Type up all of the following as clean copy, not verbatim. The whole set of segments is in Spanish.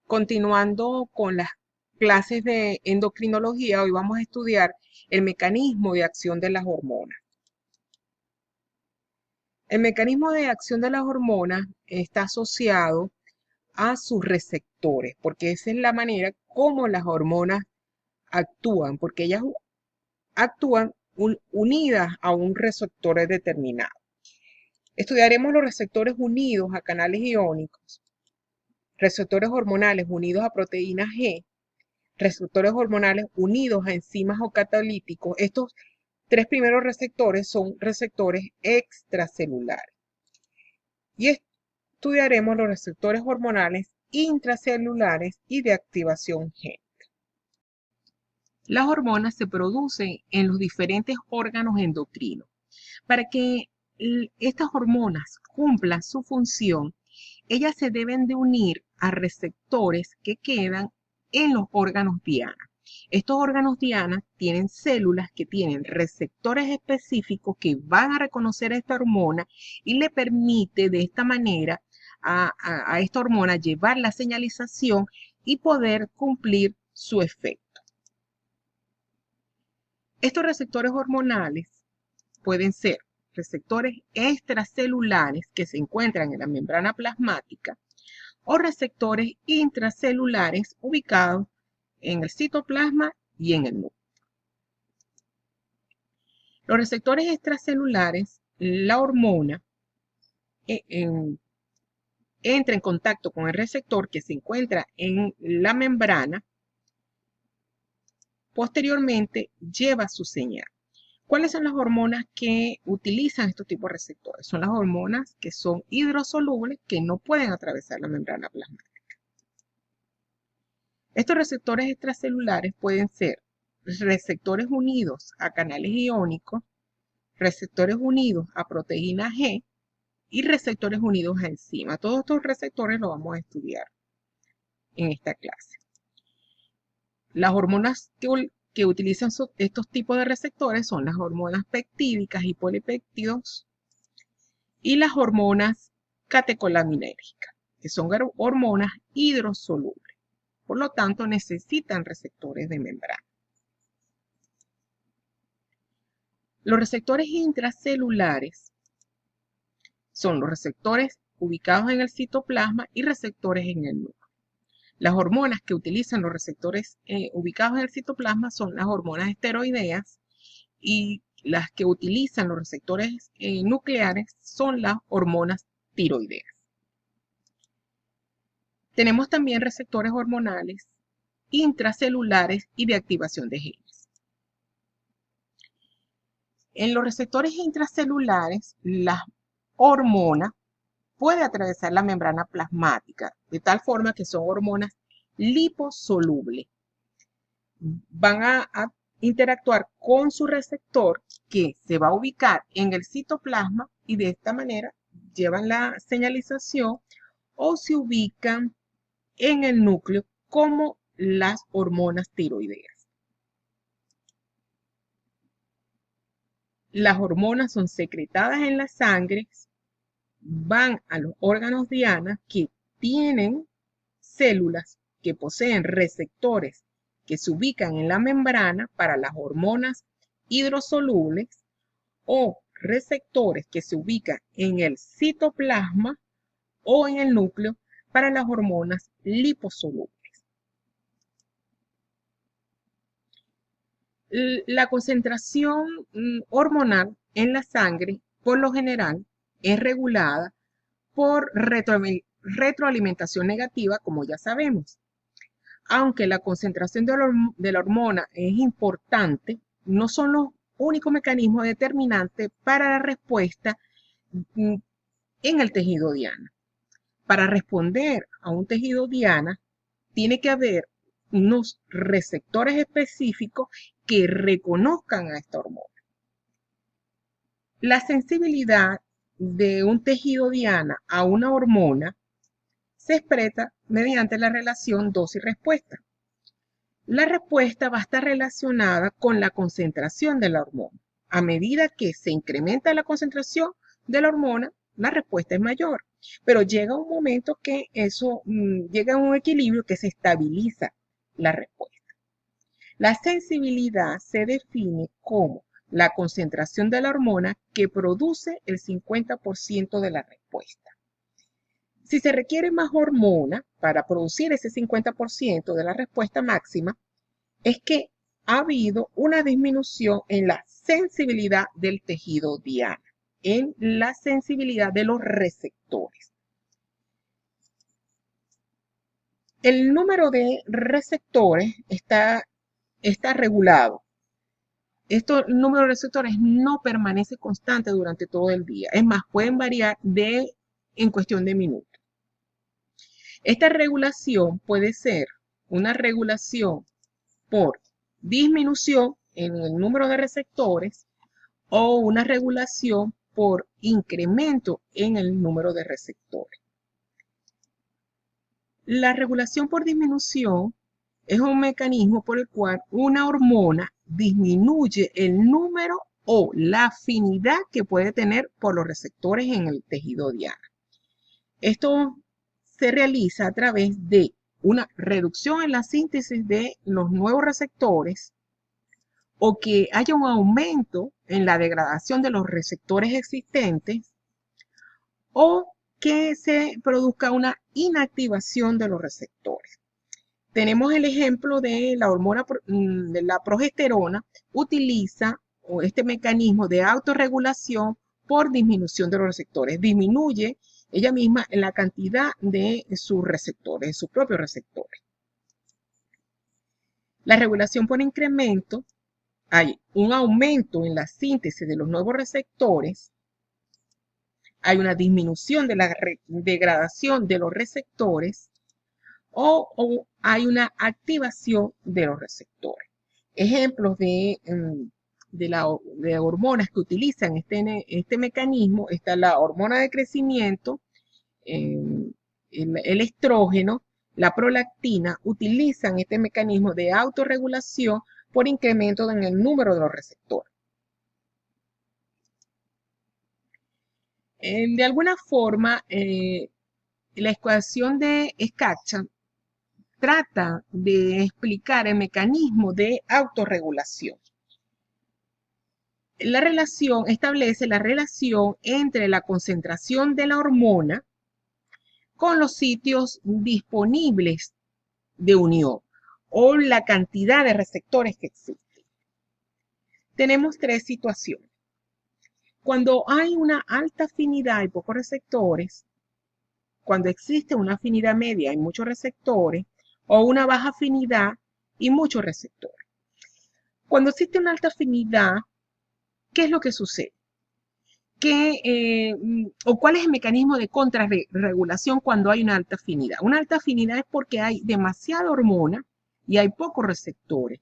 Continuando con las clases de endocrinología, hoy vamos a estudiar el mecanismo de acción de las hormonas. El mecanismo de acción de las hormonas está asociado a sus receptores, porque esa es la manera como las hormonas actúan, porque ellas actúan unidas a un receptor determinado. Estudiaremos los receptores unidos a canales iónicos, receptores hormonales unidos a proteína G, receptores hormonales unidos a enzimas o catalíticos. Estos tres primeros receptores son receptores extracelulares. Y estudiaremos los receptores hormonales intracelulares y de activación G. Las hormonas se producen en los diferentes órganos endocrinos. Para que estas hormonas cumplan su función, ellas se deben de unir a receptores que quedan en los órganos diana. Estos órganos diana tienen células que tienen receptores específicos que van a reconocer a esta hormona y le permite de esta manera a esta hormona llevar la señalización y poder cumplir su efecto. Estos receptores hormonales pueden ser receptores extracelulares que se encuentran en la membrana plasmática o receptores intracelulares ubicados en el citoplasma y en el núcleo. Los receptores extracelulares, la hormona entra en contacto con el receptor que se encuentra en la membrana, posteriormente lleva su señal. ¿Cuáles son las hormonas que utilizan estos tipos de receptores? Son las hormonas que son hidrosolubles, que no pueden atravesar la membrana plasmática. Estos receptores extracelulares pueden ser receptores unidos a canales iónicos, receptores unidos a proteína G y receptores unidos a enzimas. Todos estos receptores los vamos a estudiar en esta clase. Las hormonas que utilizan estos tipos de receptores son las hormonas peptídicas y polipéptidos y las hormonas catecolaminérgicas, que son hormonas hidrosolubles. Por lo tanto, necesitan receptores de membrana. Los receptores intracelulares son los receptores ubicados en el citoplasma y receptores en el núcleo. Las hormonas que utilizan los receptores ubicados en el citoplasma son las hormonas esteroideas y las que utilizan los receptores nucleares son las hormonas tiroideas. Tenemos también receptores hormonales intracelulares y de activación de genes. En los receptores intracelulares, la hormona puede atravesar la membrana plasmática, de tal forma que son hormonas liposolubles. Van a interactuar con su receptor que se va a ubicar en el citoplasma y de esta manera llevan la señalización o se ubican en el núcleo como las hormonas tiroideas. Las hormonas son secretadas en la sangre, van a los órganos diana que tienen células que poseen receptores que se ubican en la membrana para las hormonas hidrosolubles o receptores que se ubican en el citoplasma o en el núcleo para las hormonas liposolubles. La concentración hormonal en la sangre, por lo general, es regulada por retroalimentación negativa, como ya sabemos. Aunque la concentración de la hormona es importante, no son los únicos mecanismos determinantes para la respuesta en el tejido diana. Para responder a un tejido diana, tiene que haber unos receptores específicos que reconozcan a esta hormona. La sensibilidad de un tejido diana a una hormona se expresa mediante la relación dosis-respuesta. La respuesta va a estar relacionada con la concentración de la hormona. A medida que se incrementa la concentración de la hormona, la respuesta es mayor. Pero llega un momento que eso llega a un equilibrio que se estabiliza la respuesta. La sensibilidad se define como la concentración de la hormona que produce el 50% de la respuesta. Si se requiere más hormona para producir ese 50% de la respuesta máxima, es que ha habido una disminución en la sensibilidad del tejido diana, en la sensibilidad de los receptores. El número de receptores está regulado. El número de receptores no permanece constante durante todo el día. Es más, pueden variar en cuestión de minutos. Esta regulación puede ser una regulación por disminución en el número de receptores o una regulación por incremento en el número de receptores. La regulación por disminución es un mecanismo por el cual una hormona disminuye el número o la afinidad que puede tener por los receptores en el tejido diana. Esto se realiza a través de una reducción en la síntesis de los nuevos receptores o que haya un aumento en la degradación de los receptores existentes o que se produzca una inactivación de los receptores. Tenemos el ejemplo de la hormona de la progesterona, utiliza este mecanismo de autorregulación por disminución de los receptores. Disminuye ella misma la cantidad de sus receptores, de sus propios receptores. La regulación por incremento, hay un aumento en la síntesis de los nuevos receptores, hay una disminución de la degradación de los receptores o hay una activación de los receptores. Ejemplos de hormonas que utilizan este mecanismo está la hormona de crecimiento, el estrógeno, la prolactina, utilizan este mecanismo de autorregulación por incremento en el número de los receptores. De alguna forma, la ecuación de Scaccia trata de explicar el mecanismo de autorregulación. La relación establece la relación entre la concentración de la hormona con los sitios disponibles de unión o la cantidad de receptores que existen. Tenemos tres situaciones. Cuando hay una alta afinidad y pocos receptores, cuando existe una afinidad media y muchos receptores, o una baja afinidad y muchos receptores. Cuando existe una alta afinidad, ¿qué es lo que sucede? ¿O cuál es el mecanismo de contrarregulación cuando hay una alta afinidad? Una alta afinidad es porque hay demasiada hormona y hay pocos receptores.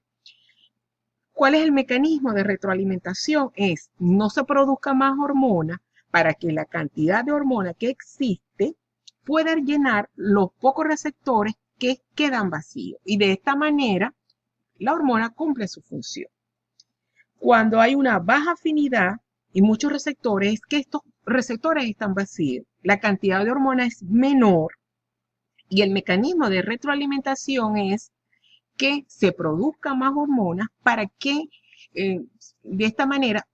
¿Cuál es el mecanismo de retroalimentación? Es no se produzca más hormona para que la cantidad de hormona que existe pueda llenar los pocos receptores que quedan vacíos. Y de esta manera, la hormona cumple su función. Cuando hay una baja afinidad y muchos receptores, es que estos receptores están vacíos. La cantidad de hormona es menor y el mecanismo de retroalimentación es que se produzca más hormonas para que de esta manera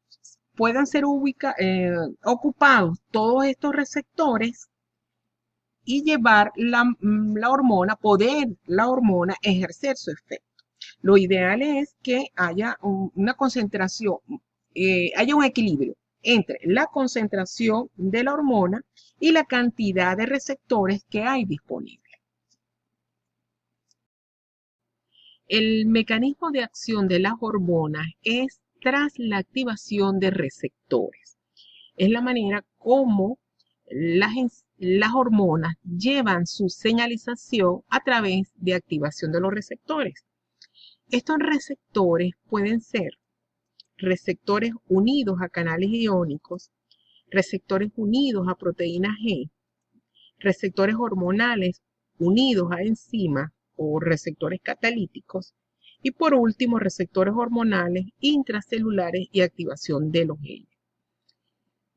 puedan ser ocupados todos estos receptores y llevar poder la hormona ejercer su efecto. Lo ideal es que haya una concentración, haya un equilibrio entre la concentración de la hormona y la cantidad de receptores que hay disponibles. El mecanismo de acción de las hormonas es tras la activación de receptores. Es la manera como las hormonas llevan su señalización a través de activación de los receptores. Estos receptores pueden ser receptores unidos a canales iónicos, receptores unidos a proteína G, receptores hormonales unidos a enzimas o receptores catalíticos y por último receptores hormonales intracelulares y activación de los genes.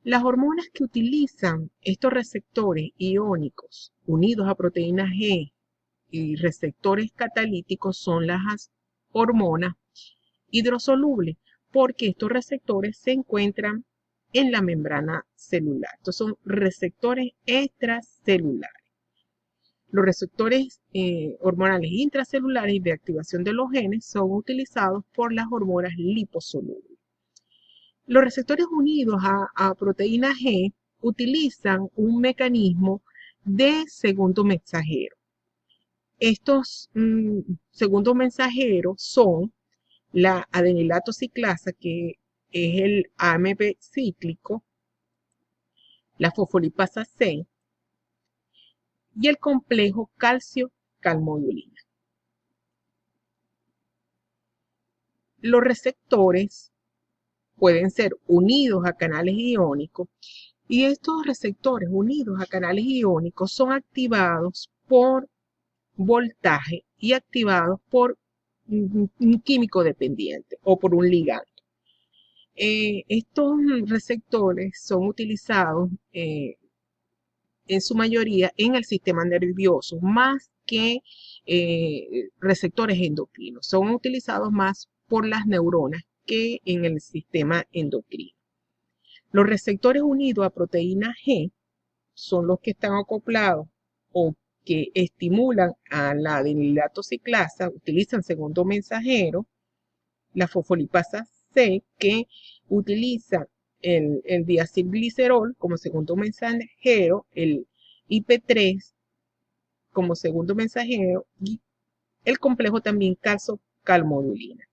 Las hormonas que utilizan estos receptores iónicos unidos a proteína G y receptores catalíticos son las hormonas hidrosolubles, porque estos receptores se encuentran en la membrana celular. Estos son receptores extracelulares. Los receptores hormonales intracelulares y de activación de los genes son utilizados por las hormonas liposolubles. Los receptores unidos a proteína G utilizan un mecanismo de segundo mensajero. Estos segundos mensajeros son la adenilato ciclasa, que es el AMP cíclico, la fosfolipasa C y el complejo calcio-calmodulina. Los receptores pueden ser unidos a canales iónicos y estos receptores unidos a canales iónicos son activados por voltaje y activados por un químico dependiente o por un ligando. Estos receptores son utilizados en su mayoría en el sistema nervioso, más que receptores endocrinos. Son utilizados más por las neuronas que en el sistema endocrino. Los receptores unidos a proteína G son los que están acoplados o que estimulan a la adenilato ciclasa, utilizan segundo mensajero, la fosfolipasa C, que utiliza el diacilglicerol como segundo mensajero, el IP3 como segundo mensajero y el complejo también calcio-calmodulina.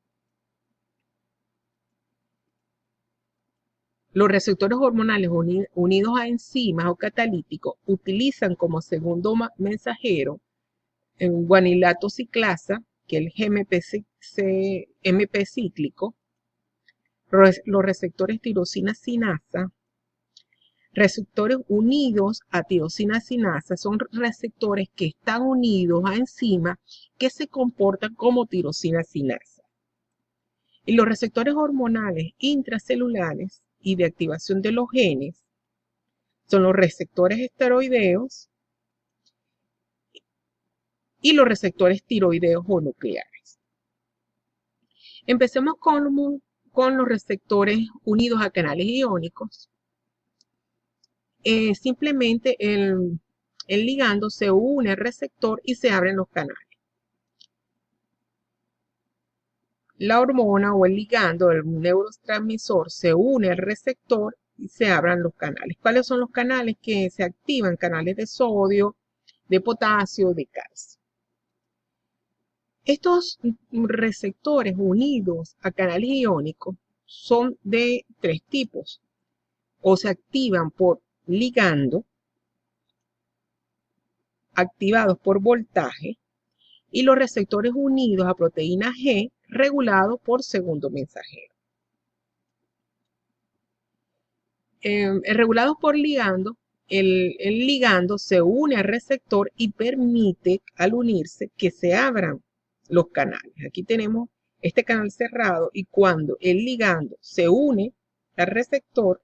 Los receptores hormonales unidos a enzimas o catalíticos utilizan como segundo mensajero el guanilato ciclasa, que es el MP cíclico, los receptores tirosina sinasa. Receptores unidos a tirosina sinasa son receptores que están unidos a enzimas que se comportan como tirosina sinasa. Y los receptores hormonales intracelulares y de activación de los genes son los receptores esteroideos y los receptores tiroideos o nucleares. Empecemos con los receptores unidos a canales iónicos. Simplemente el ligando se une al receptor y se abren los canales. La hormona o el ligando, el neurotransmisor, se une al receptor y se abran los canales. ¿Cuáles son los canales que se activan? Canales de sodio, de potasio, de calcio. Estos receptores unidos a canales iónicos son de tres tipos. O se activan por ligando, activados por voltaje, y los receptores unidos a proteína G regulados por segundo mensajero. Regulados por ligando, el ligando se une al receptor y permite al unirse que se abran los canales. Aquí tenemos este canal cerrado y cuando el ligando se une al receptor,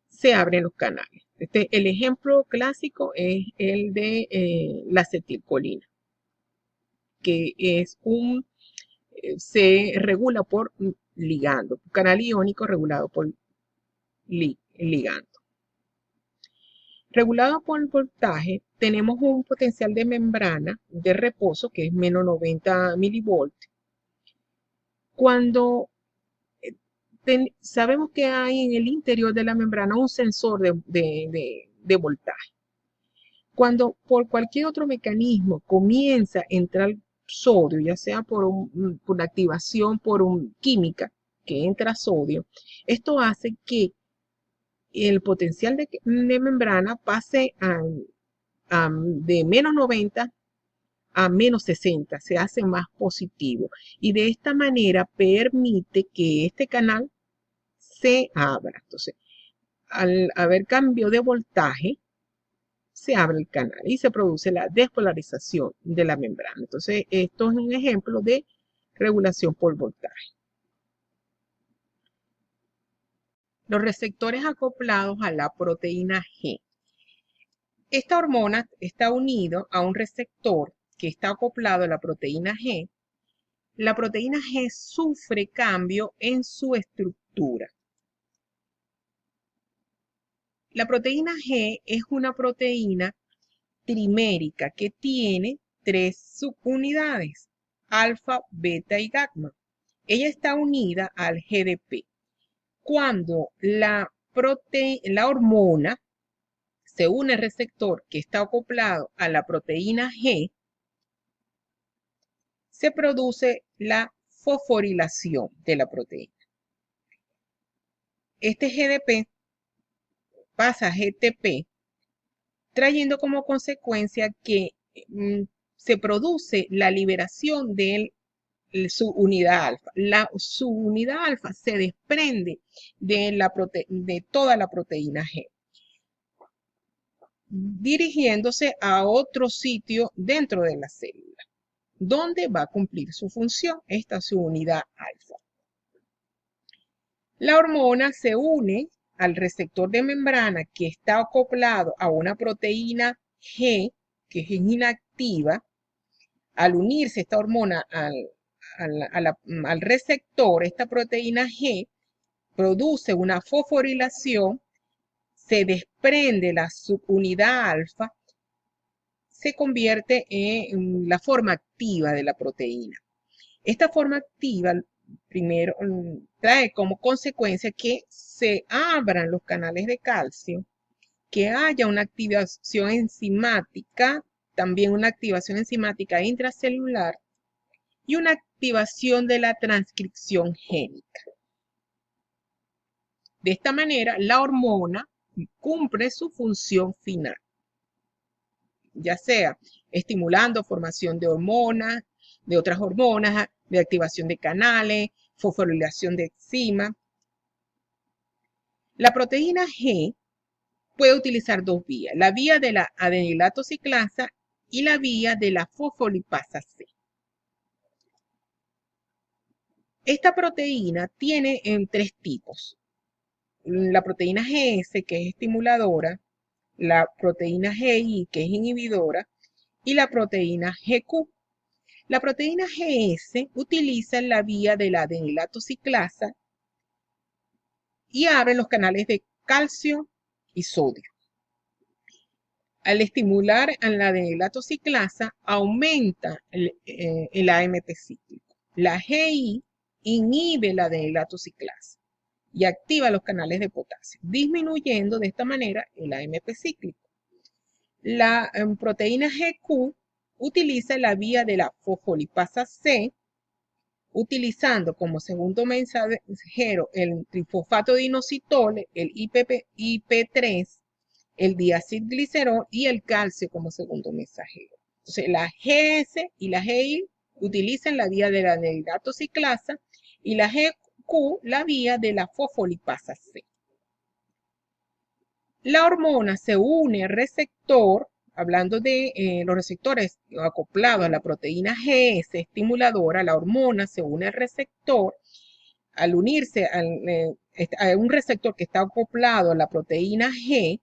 se abren los canales. El ejemplo clásico es el de la acetilcolina, que es se regula por ligando, un canal iónico regulado por ligando. Regulado por voltaje, tenemos un potencial de membrana de reposo que es menos 90 milivoltios. Cuando sabemos que hay en el interior de la membrana un sensor de voltaje. Cuando por cualquier otro mecanismo comienza a entrar sodio, ya sea por activación, química, que entra sodio, esto hace que el potencial de membrana pase de menos 90 a menos 60, se hace más positivo. Y de esta manera permite que este canal se abra. Entonces, al haber cambio de voltaje, se abre el canal y se produce la despolarización de la membrana. Entonces, esto es un ejemplo de regulación por voltaje. Los receptores acoplados a la proteína G. Esta hormona está unido a un receptor que está acoplado a la proteína G. La proteína G sufre cambio en su estructura. La proteína G es una proteína trimérica que tiene 3 subunidades, alfa, beta y gamma. Ella está unida al GDP. Cuando la hormona se une al receptor que está acoplado a la proteína G, se produce la fosforilación de la proteína. Este GDP pasa a GTP, trayendo como consecuencia que se produce la liberación de su unidad alfa. La subunidad alfa se desprende de toda la proteína G, dirigiéndose a otro sitio dentro de la célula, donde va a cumplir su función, esta subunidad alfa. La hormona se une al receptor de membrana que está acoplado a una proteína G, que es inactiva. Al unirse esta hormona al receptor, esta proteína G produce una fosforilación, se desprende la subunidad alfa, se convierte en la forma activa de la proteína. Esta forma activa primero trae como consecuencia que se abran los canales de calcio, que haya una activación enzimática, también una activación enzimática intracelular y una activación de la transcripción génica. De esta manera, la hormona cumple su función final, ya sea estimulando formación de hormonas, de otras hormonas, de activación de canales, fosforilación de enzimas. La proteína G puede utilizar dos vías, la vía de la adenilato ciclasa y la vía de la fosfolipasa C. Esta proteína tiene tres tipos. La proteína GS, que es estimuladora, la proteína GI, que es inhibidora, y la proteína GQ. La proteína GS utiliza la vía de la adenilato ciclasa y abre los canales de calcio y sodio. Al estimular a la adenilato ciclasa, aumenta el AMP cíclico. La GI inhibe la adenilato ciclasa y activa los canales de potasio, disminuyendo de esta manera el AMP cíclico. La proteína GQ utiliza la vía de la fosfolipasa C, utilizando como segundo mensajero el trifosfato de inositol, el IP3, el diacilglicerol y el calcio como segundo mensajero. Entonces, la GS y la GI utilizan la vía de la adenilato ciclasa y la GQ la vía de la fosfolipasa C. La hormona se une al receptor, hablando de los receptores acoplados a la proteína GS estimuladora, la hormona se une al receptor. Al unirse a un receptor que está acoplado a la proteína G,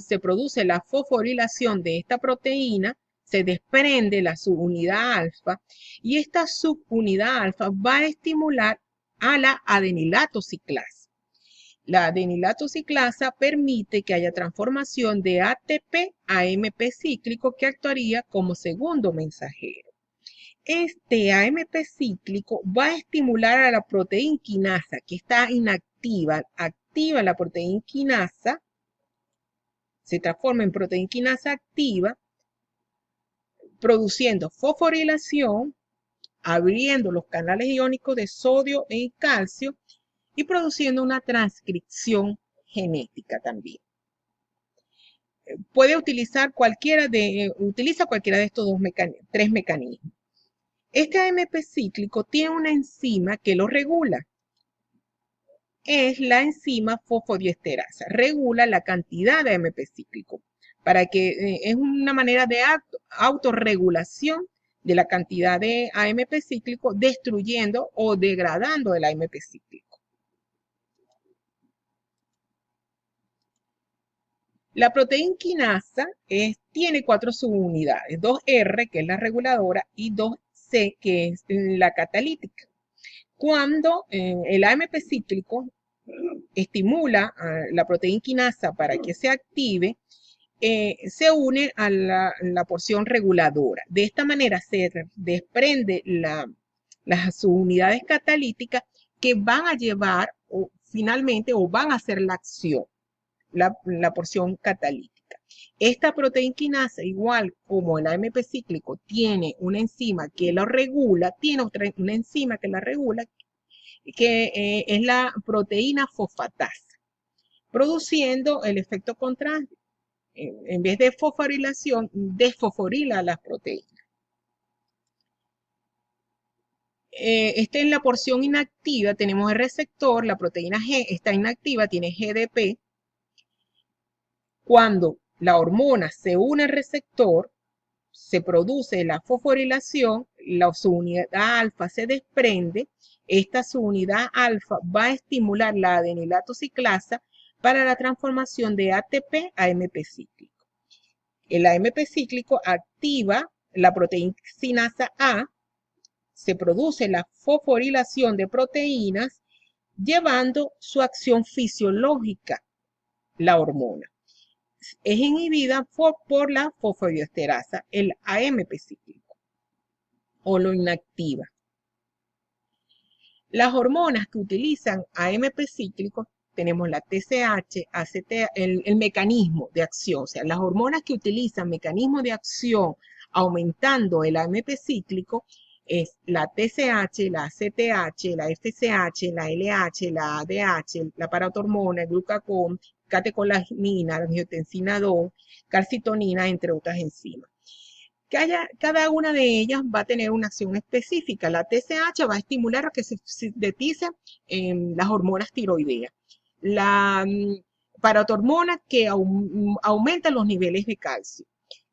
se produce la fosforilación de esta proteína, se desprende la subunidad alfa y esta subunidad alfa va a estimular a la adenilato ciclasa. La adenilato ciclasa permite que haya transformación de ATP a AMP cíclico que actuaría como segundo mensajero. Este AMP cíclico va a estimular a la proteína quinasa que está inactiva, activa la proteína quinasa, se transforma en proteína quinasa activa, produciendo fosforilación, abriendo los canales iónicos de sodio y calcio y produciendo una transcripción genética también. Utiliza cualquiera de estos tres mecanismos. Este AMP cíclico tiene una enzima que lo regula. Es la enzima fosfodiesterasa. Regula la cantidad de AMP cíclico. Es una manera de autorregulación de la cantidad de AMP cíclico, destruyendo o degradando el AMP cíclico. La proteína quinasa tiene 4 subunidades, 2R, que es la reguladora, y 2C, que es la catalítica. Cuando el AMP cíclico estimula a la proteína quinasa para que se active, se une a la porción reguladora. De esta manera se desprende las subunidades catalíticas que van a llevar finalmente o van a hacer la acción, la porción catalítica. Esta proteína quinasa, igual como el AMP cíclico, tiene una enzima que lo regula, tiene una enzima que la regula, que es la proteína fosfatasa, produciendo el efecto contrario. En vez de fosforilación, desfosforila las proteínas. Esta en la porción inactiva tenemos el receptor, la proteína G está inactiva, tiene GDP. Cuando la hormona se une al receptor, se produce la fosforilación, la subunidad alfa se desprende. Esta subunidad alfa va a estimular la adenilato ciclasa para la transformación de ATP a AMP cíclico. El AMP cíclico activa la proteína quinasa A, se produce la fosforilación de proteínas, llevando su acción fisiológica, la hormona. Es inhibida por la fosfodiesterasa, el AMP cíclico, o lo inactiva. Las hormonas que utilizan AMP cíclico, tenemos la TSH, ACT, el mecanismo de acción, o sea, las hormonas que utilizan mecanismo de acción aumentando el AMP cíclico es la TSH, la ACTH, la FSH, la LH, la ADH, la paratormona, el glucagón, catecolamina, la angiotensina 2, calcitonina, entre otras enzimas. Cada una de ellas va a tener una acción específica. La TSH va a estimular a que se sinteticen las hormonas tiroideas. La paratormona que aumenta los niveles de calcio.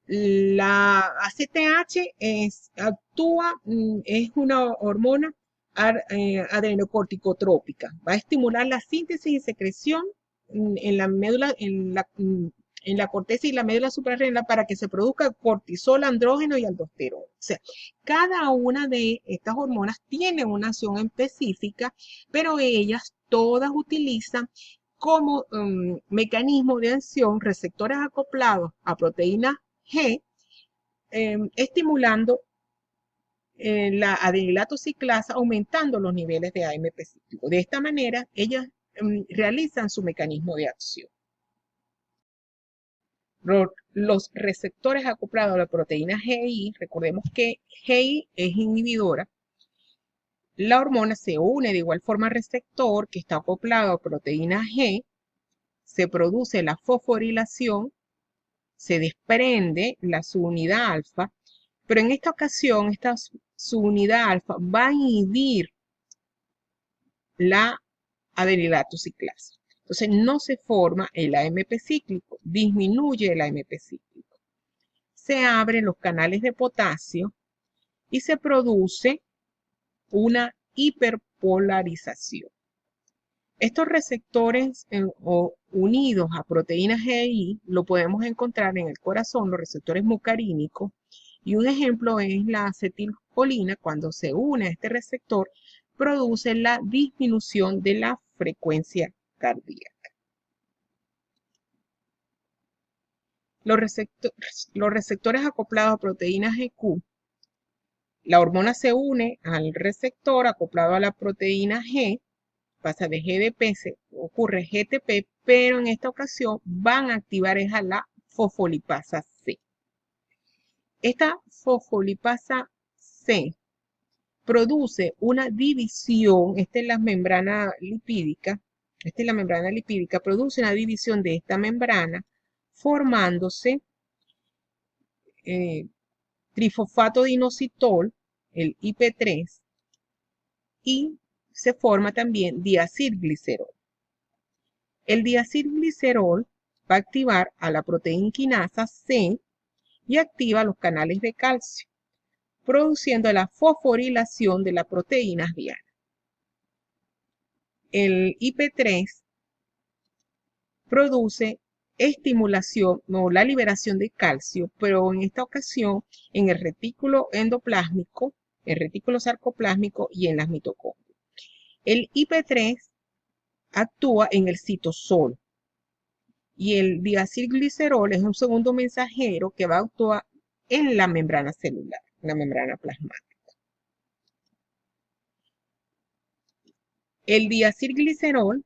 La ACTH actúa, es una hormona adrenocorticotrópica. Va a estimular la síntesis y secreción en la médula, en la corteza y la médula suprarrenal para que se produzca cortisol, andrógeno y aldosterona. O sea, cada una de estas hormonas tiene una acción específica, pero ellas todas utilizan como mecanismo de acción receptores acoplados a proteínas G, estimulando la adenilato ciclasa, aumentando los niveles de AMP cíclico. De esta manera, ellas realizan su mecanismo de acción. Los receptores acoplados a la proteína GI, recordemos que GI es inhibidora. La hormona se une de igual forma al receptor que está acoplado a proteína G, se produce la fosforilación, se desprende la subunidad alfa, pero en esta ocasión esta subunidad alfa va a inhibir la adenilato ciclasa. Entonces no se forma el AMP cíclico, disminuye el AMP cíclico. Se abren los canales de potasio y se produce una hiperpolarización. Estos receptores unidos a proteínas GI lo podemos encontrar en el corazón, los receptores mucarínicos, y un ejemplo es la acetilcolina. Cuando se une a este receptor, produce la disminución de la frecuencia cardíaca. Los receptores acoplados a proteínas GQ, la hormona se une al receptor acoplado a la proteína G, pasa de GDP, ocurre GTP, pero en esta ocasión van a activar a la fosfolipasa C. Esta fosfolipasa C produce una división, esta es la membrana lipídica, produce una división de esta membrana formándose trifosfato de inositol, el IP3, y se forma también diacilglicerol. El diacilglicerol va a activar a la proteína quinasa C y activa los canales de calcio, produciendo la fosforilación de las proteínas dianas. El IP3 produce estimulación o la liberación de calcio, pero en esta ocasión en el retículo endoplásmico, el retículo sarcoplásmico y en las mitocondrias. El IP3 actúa en el citosol y el diacilglicerol es un segundo mensajero que va a actuar en la membrana celular, en la membrana plasmática. El diacilglicerol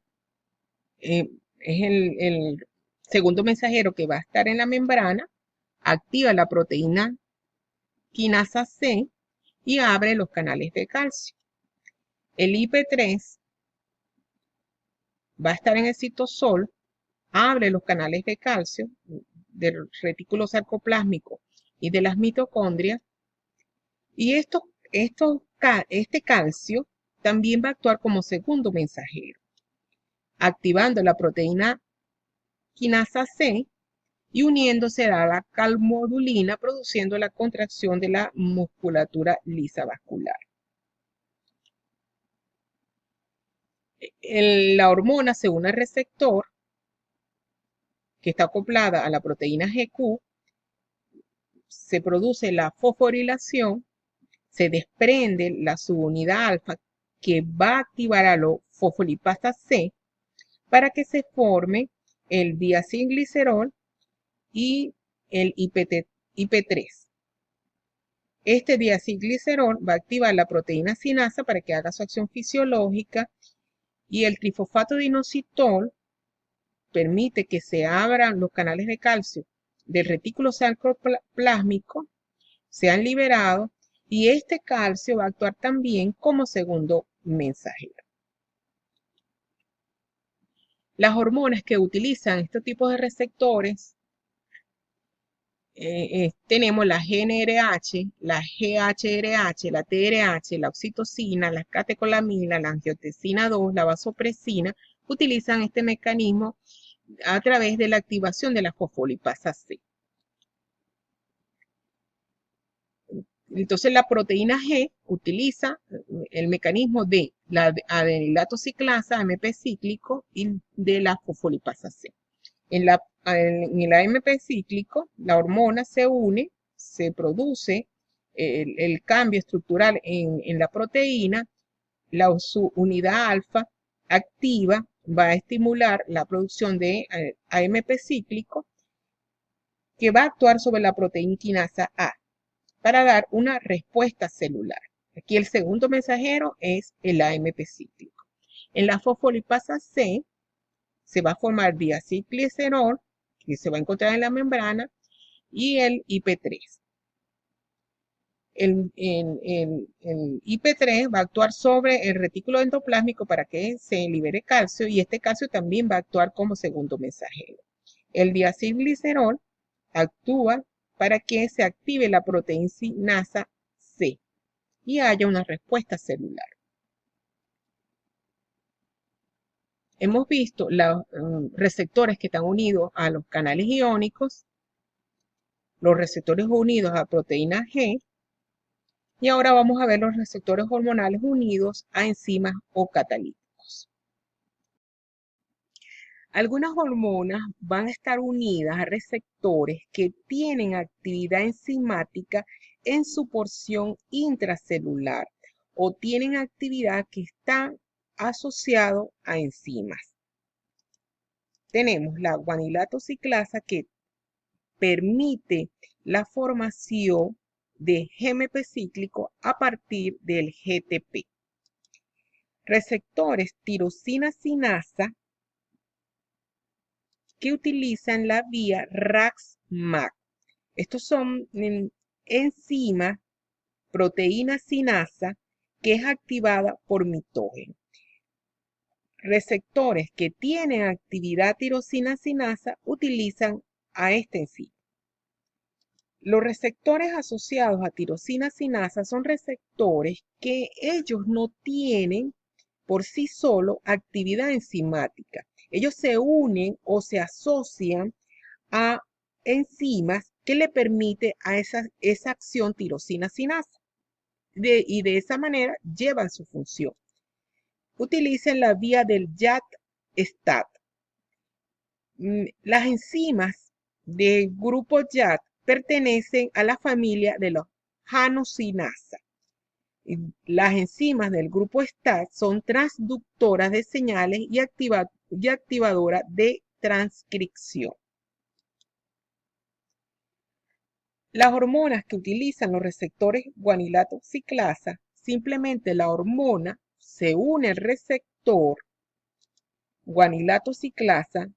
es el segundo mensajero que va a estar en la membrana, activa la proteína quinasa C y abre los canales de calcio. El IP3 va a estar en el citosol, abre los canales de calcio del retículo sarcoplásmico y de las mitocondrias. Y este calcio también va a actuar como segundo mensajero, activando la proteína quinasa C y uniéndose a la calmodulina, produciendo la contracción de la musculatura lisa vascular. La hormona se une al receptor que está acoplada a la proteína GQ, se produce la fosforilación, se desprende la subunidad alfa que va a activar a los fosfolipasa C para que se forme el diacilglicerol y el IP3. Este diacilglicerol va a activar la proteína sinasa para que haga su acción fisiológica y el trifosfato de inositol permite que se abran los canales de calcio del retículo sarcoplásmico, sean liberados y este calcio va a actuar también como segundo mensajero. Las hormonas que utilizan este tipo de receptores, tenemos la GnRH, la GHRH, la TRH, la oxitocina, la catecolamina, la angiotensina 2, la vasopresina, utilizan este mecanismo a través de la activación de la fosfolipasa C. Entonces la proteína G utiliza el mecanismo de la adenilato ciclasa, AMP cíclico y de la fosfolipasa C. En el AMP cíclico, la hormona se une, se produce el cambio estructural en la proteína, la unidad alfa activa, va a estimular la producción de AMP cíclico que va a actuar sobre la proteína quinasa A para dar una respuesta celular. Aquí el segundo mensajero es el AMP cíclico. En la fosfolipasa C se va a formar diacilglicerol, que se va a encontrar en la membrana, y el IP3. El IP3 va a actuar sobre el retículo endoplásmico para que se libere calcio y este calcio también va a actuar como segundo mensajero. El diacilglicerol actúa para que se active la proteína sinasa C y haya una respuesta celular. Hemos visto los receptores que están unidos a los canales iónicos, los receptores unidos a proteína G, y ahora vamos a ver los receptores hormonales unidos a enzimas o catalíticos. Algunas hormonas van a estar unidas a receptores que tienen actividad enzimática en su porción intracelular o tienen actividad que está asociado a enzimas. Tenemos la guanilato ciclasa que permite la formación de GMP cíclico a partir del GTP. Receptores tirosina sinasa que utilizan la vía RAX-MAC. Estos son enzimas, proteína sinasa, que es activada por mitógeno. Receptores que tienen actividad tirosina sinasa utilizan a esta enzima. Los receptores asociados a tirosina sinasa son receptores que ellos no tienen por sí solos actividad enzimática. Ellos se unen o se asocian a enzimas que le permite a esa acción tirosina sinasa. Y de esa manera llevan su función. Utilicen la vía del JAK-STAT. Las enzimas del grupo YAT pertenecen a la familia de los hanosinasa. Las enzimas del grupo STAT son transductoras de señales y activadoras de transcripción. Las hormonas que utilizan los receptores guanilato ciclasa, simplemente la hormona se une al receptor guanilato ciclasa,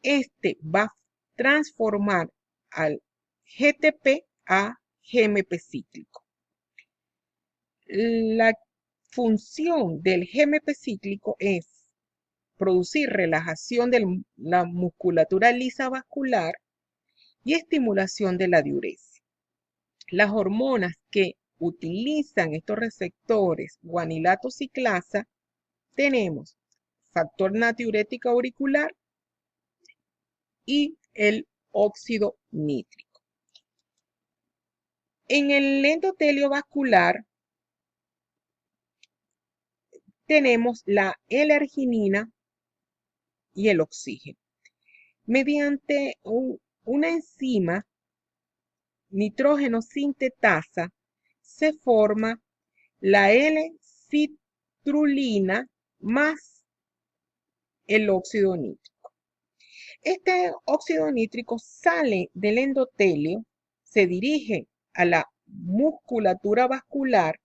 este va a transformar al GTP a GMP cíclico. La función del GMP cíclico es producir relajación de la musculatura lisa vascular y estimulación de la diuresis. Las hormonas que utilizan estos receptores guanilato ciclasa tenemos factor natriurético auricular y el óxido nítrico. En el endotelio vascular tenemos la L-arginina y el oxígeno. Mediante una enzima nitrógeno sintetasa se forma la L-citrulina más el óxido nítrico. Este óxido nítrico sale del endotelio, se dirige a la musculatura vascular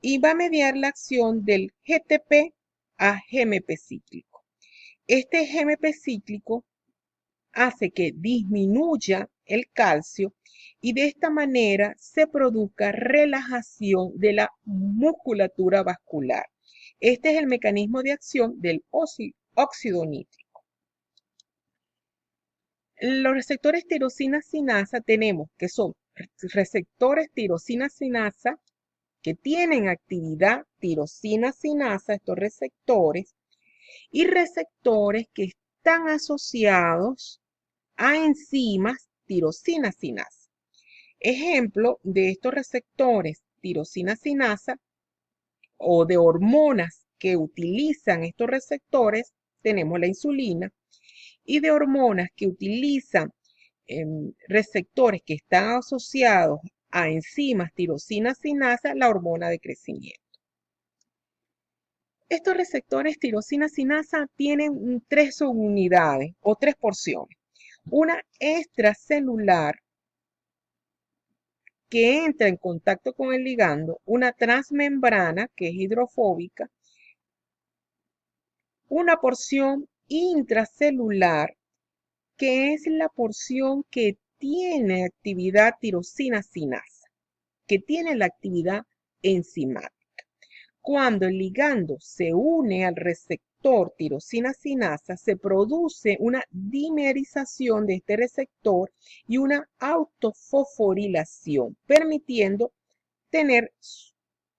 y va a mediar la acción del GTP a GMP cíclico. Este GMP cíclico hace que disminuya el calcio y de esta manera se produzca relajación de la musculatura vascular. Este es el mecanismo de acción del óxido nítrico. Los receptores tirosina sinasa tenemos que son receptores tirosina sinasa que tienen actividad tirosina sinasa, estos receptores, y receptores que están asociados a enzimas tirosina sinasa. Ejemplo de estos receptores tirosina sinasa o de hormonas que utilizan estos receptores, tenemos la insulina, y de hormonas que utilizan receptores que están asociados a enzimas tirosina sinasa, la hormona de crecimiento. Estos receptores tirosina sinasa tienen tres subunidades o tres porciones. Una extracelular que entra en contacto con el ligando, una transmembrana que es hidrofóbica, una porción intracelular que es la porción que tiene actividad tirosina sinasa, que tiene la actividad enzimática. Cuando el ligando se une al receptor tirosina sinasa, se produce una dimerización de este receptor y una autofosforilación, permitiendo tener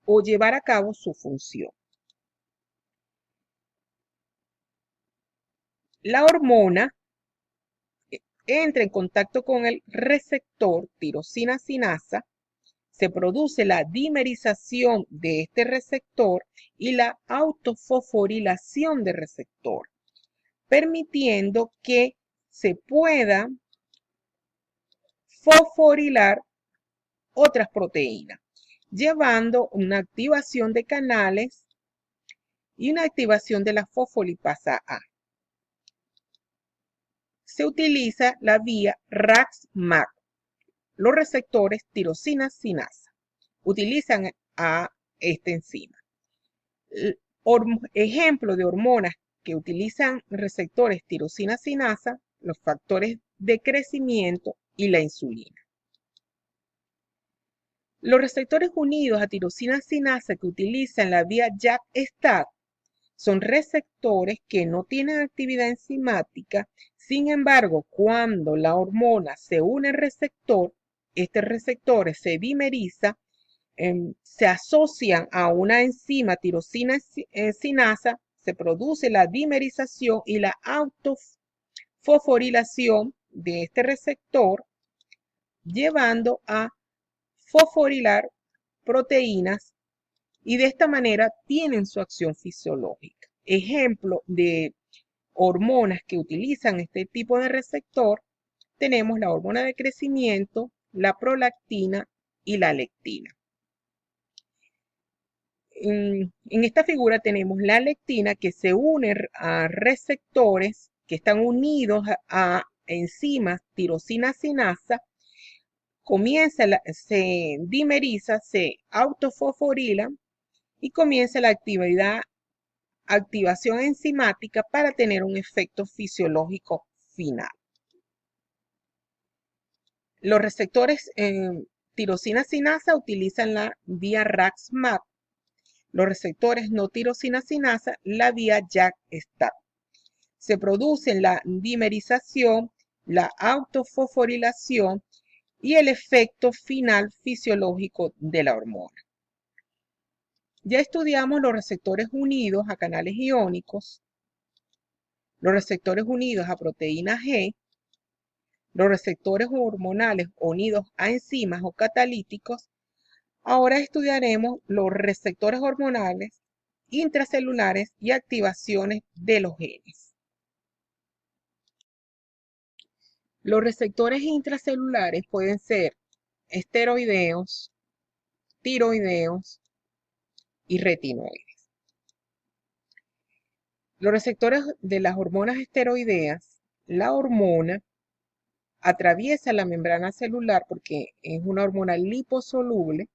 o llevar a cabo su función. La hormona entra en contacto con el receptor tirosina sinasa, se produce la dimerización de este receptor y la autofosforilación del receptor, permitiendo que se pueda fosforilar otras proteínas, llevando una activación de canales y una activación de la fosfolipasa A. Se utiliza la vía RAX-MAC. Los receptores tirosina sinasa utilizan a esta enzima. Ejemplo de hormonas que utilizan receptores tirosina sinasa, los factores de crecimiento y la insulina. Los receptores unidos a tirosina sinasa que utilizan la vía JAK-STAT son receptores que no tienen actividad enzimática. Sin embargo, cuando la hormona se une al receptor, este receptor se dimeriza, se asocian a una enzima tirosina sinasa, se produce la dimerización y la autofosforilación de este receptor, llevando a fosforilar proteínas y de esta manera tienen su acción fisiológica. Ejemplo de hormonas que utilizan este tipo de receptor, tenemos la hormona de crecimiento, la prolactina y la lectina. En esta figura tenemos la lectina que se une a receptores que están unidos a enzimas tirosina sinasa, se dimeriza, se autofosforila y comienza la activación enzimática para tener un efecto fisiológico final. Los receptores tirosina sinasa utilizan la vía RAX-MAP. Los receptores no tirosina sinasa, la vía JAK-STAT. Se producen la dimerización, la autofosforilación y el efecto final fisiológico de la hormona. Ya estudiamos los receptores unidos a canales iónicos, los receptores unidos a proteína G, los receptores hormonales unidos a enzimas o catalíticos. Ahora estudiaremos los receptores hormonales intracelulares y activaciones de los genes. Los receptores intracelulares pueden ser esteroideos, tiroideos y retinoides. Los receptores de las hormonas esteroideas, la hormona atraviesa la membrana celular porque es una hormona liposoluble,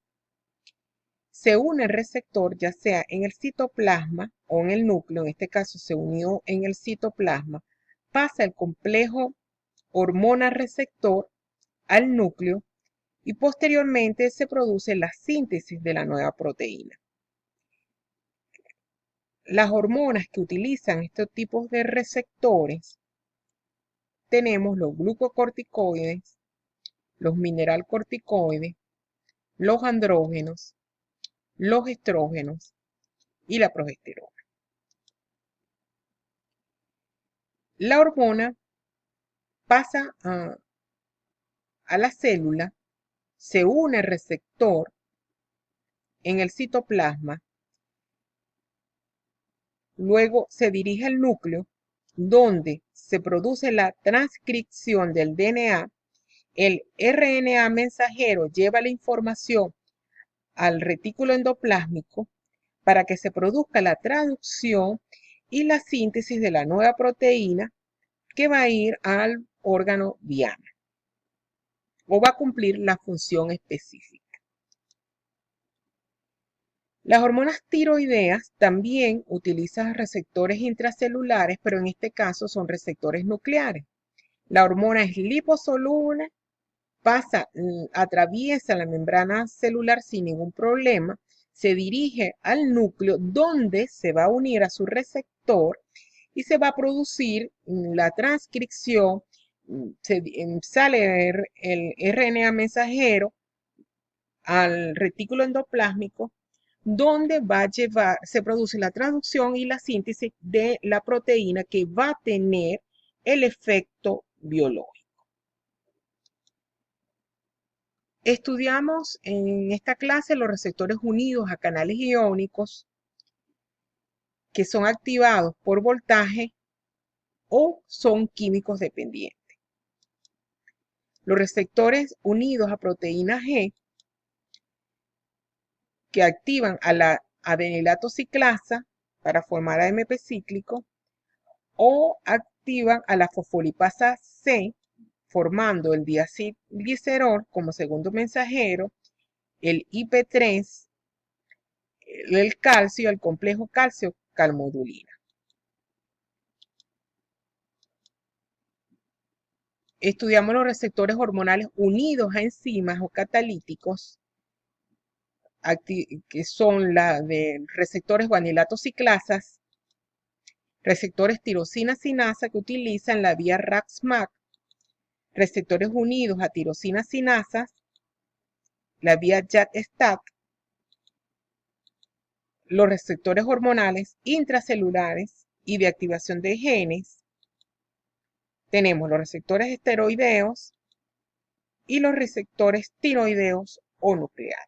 se une el receptor ya sea en el citoplasma o en el núcleo, en este caso se unió en el citoplasma, pasa el complejo hormona-receptor al núcleo y posteriormente se produce la síntesis de la nueva proteína. Las hormonas que utilizan estos tipos de receptores tenemos los glucocorticoides, los mineralcorticoides, los andrógenos, los estrógenos y la progesterona. La hormona pasa a la célula, se une al receptor en el citoplasma, luego se dirige al núcleo donde se produce la transcripción del DNA. El RNA mensajero lleva la información al retículo endoplásmico para que se produzca la traducción y la síntesis de la nueva proteína que va a ir al órgano diana o va a cumplir la función específica. Las hormonas tiroideas también utilizan receptores intracelulares, pero en este caso son receptores nucleares. La hormona es liposoluble, atraviesa la membrana celular sin ningún problema, se dirige al núcleo donde se va a unir a su receptor y se va a producir la transcripción, sale el RNA mensajero al retículo endoplásmico, donde se produce la traducción y la síntesis de la proteína que va a tener el efecto biológico. Estudiamos en esta clase los receptores unidos a canales iónicos que son activados por voltaje o son químicos dependientes. Los receptores unidos a proteína G que activan a la adenilato ciclasa para formar AMP cíclico o activan a la fosfolipasa C formando el diacilglicerol como segundo mensajero, el IP3, el calcio, el complejo calcio-calmodulina. Estudiamos los receptores hormonales unidos a enzimas o catalíticos, que son la de receptores guanilato ciclasas, receptores tirosina sinasa que utilizan la vía RAX-MAP, receptores unidos a tirosina sinasas, la vía JAK-STAT, los receptores hormonales intracelulares y de activación de genes. Tenemos los receptores esteroideos y los receptores tiroideos o nucleares.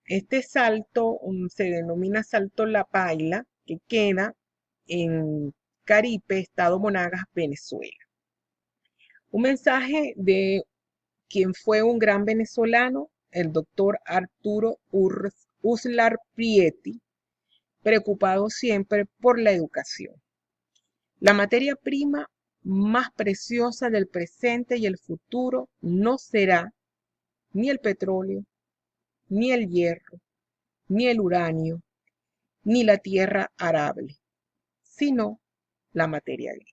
Este salto se denomina Salto La Paila, que queda en Caripe, Estado Monagas, Venezuela. Un mensaje de quien fue un gran venezolano, el doctor Arturo Uslar Prieti, preocupado siempre por la educación. La materia prima más preciosa del presente y el futuro no será ni el petróleo, ni el hierro, ni el uranio, ni la tierra arable, sino la materia gris.